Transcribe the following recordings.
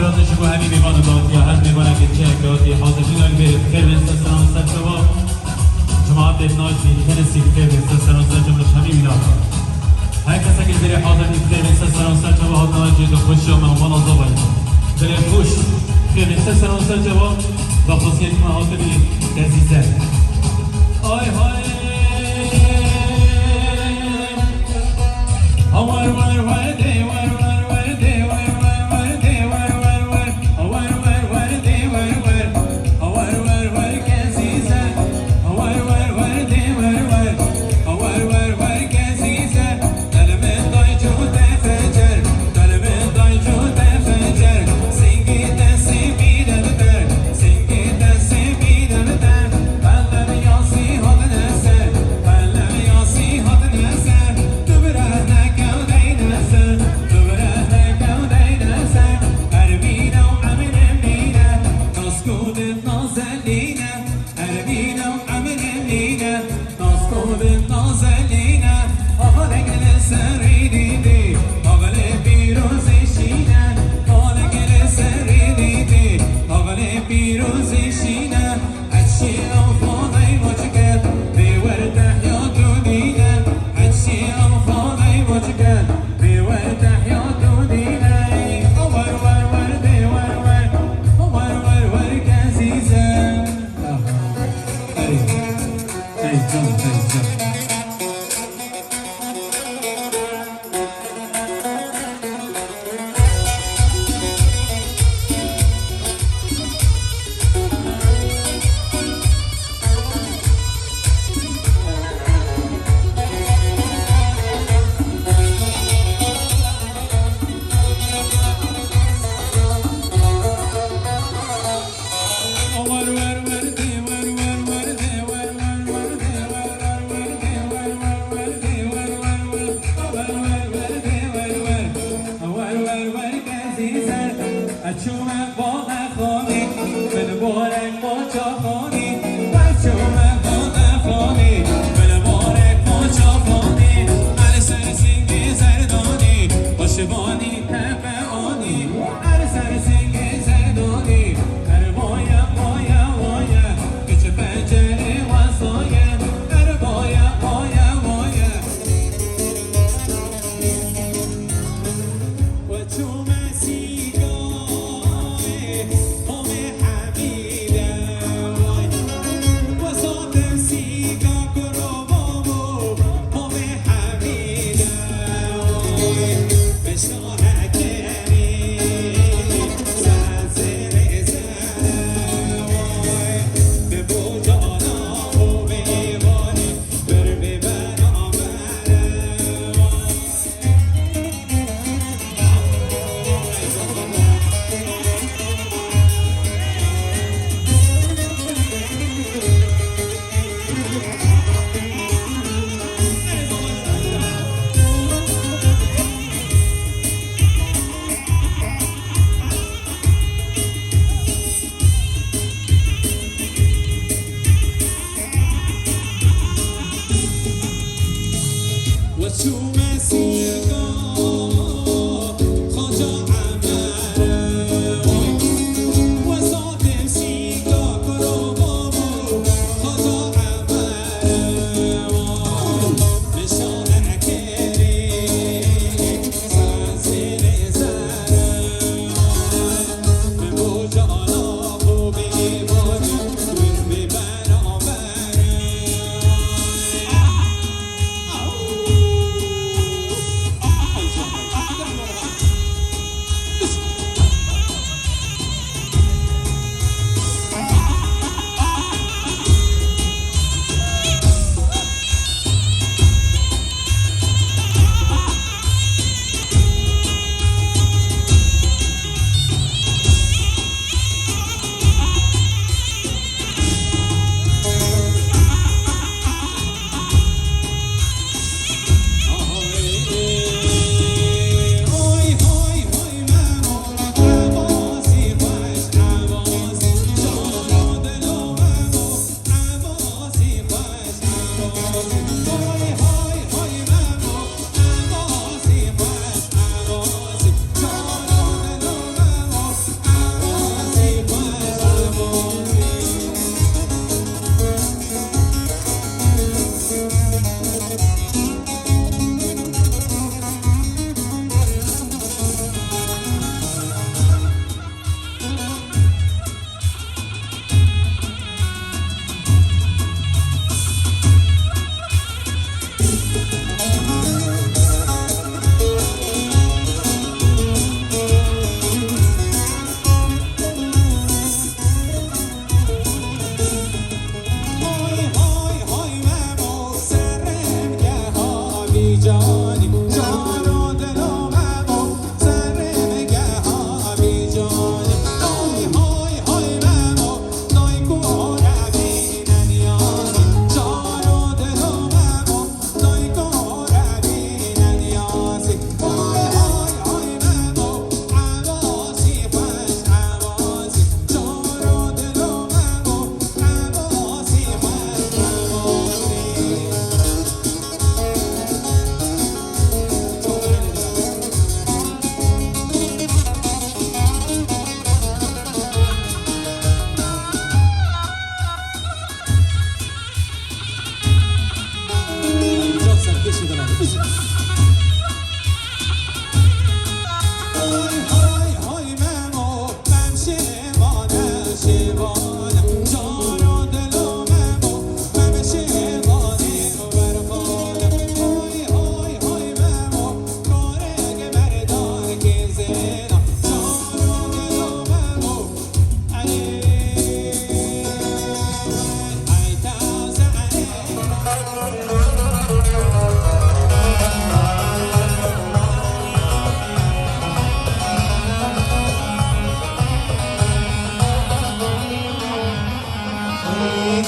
حاضرات شما همین میوان داوطی هر میوان که چه داوطی حاضرین رو برید خیر بسته سلام سر شما جماعت ناج بین کنسی خیر بسته سلام سر جمعش همین میلاد هر کسی که برای حاضر خیر بسته سلام سر شما حاضر ناجی دو خوشی و مهمان آزا برای خوش خیر بسته سلام سر شما و خصوصیت ما حاضر عزیزه آی های ور ور ور دی ور ور ور دی ور ور ور دی ور ور ور ور ور ور دی ور ور ور ور ور کسیزه ور ور ور دی ور ور ور ور ور کسیزه قلب دای جو تفجر قلب دای جو تفجر سینگی دستی بیدر سینگی دستی بیدر قلب یاسی هات نسر قلب یاسی هات نسر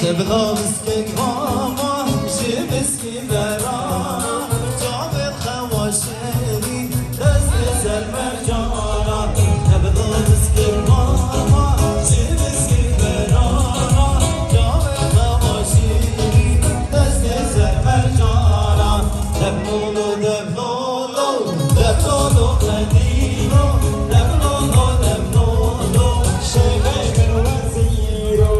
تبغى مسكك ماما جي مسكي برانا جاب الخواشيني دست المرجانة تبغى مسكك ماما جي مسكي برانا جاب الخواشيني دست المرجانة دبلولو دبلولو دبلولو قديمو دبلولو دبلولو شبك الوزيرو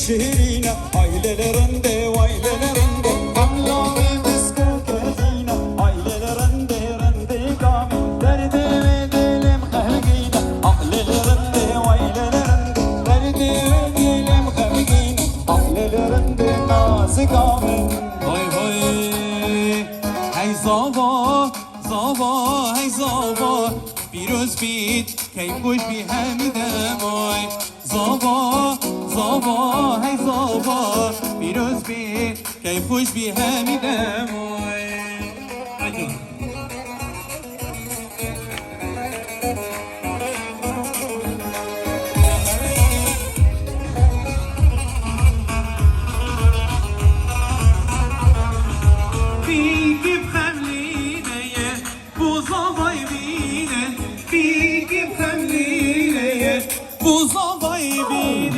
şehrine ailelerinde ailelerinde Amlavi biskoketine ailelerinde rende gami Derdi ve dilim kavgine ailelerinde ailelerinde Derdi ve dilim kavgine ailelerinde nazi gami Vay vay Hey zava zava hey zava Piroz bit keyfuş bi hemdem ay Zava zava hey zava Piroz bit keyfuş bi hemdem ay Hadi Bilgi hemlineye bu zavay bile Bilgi hemlineye bu zavay bile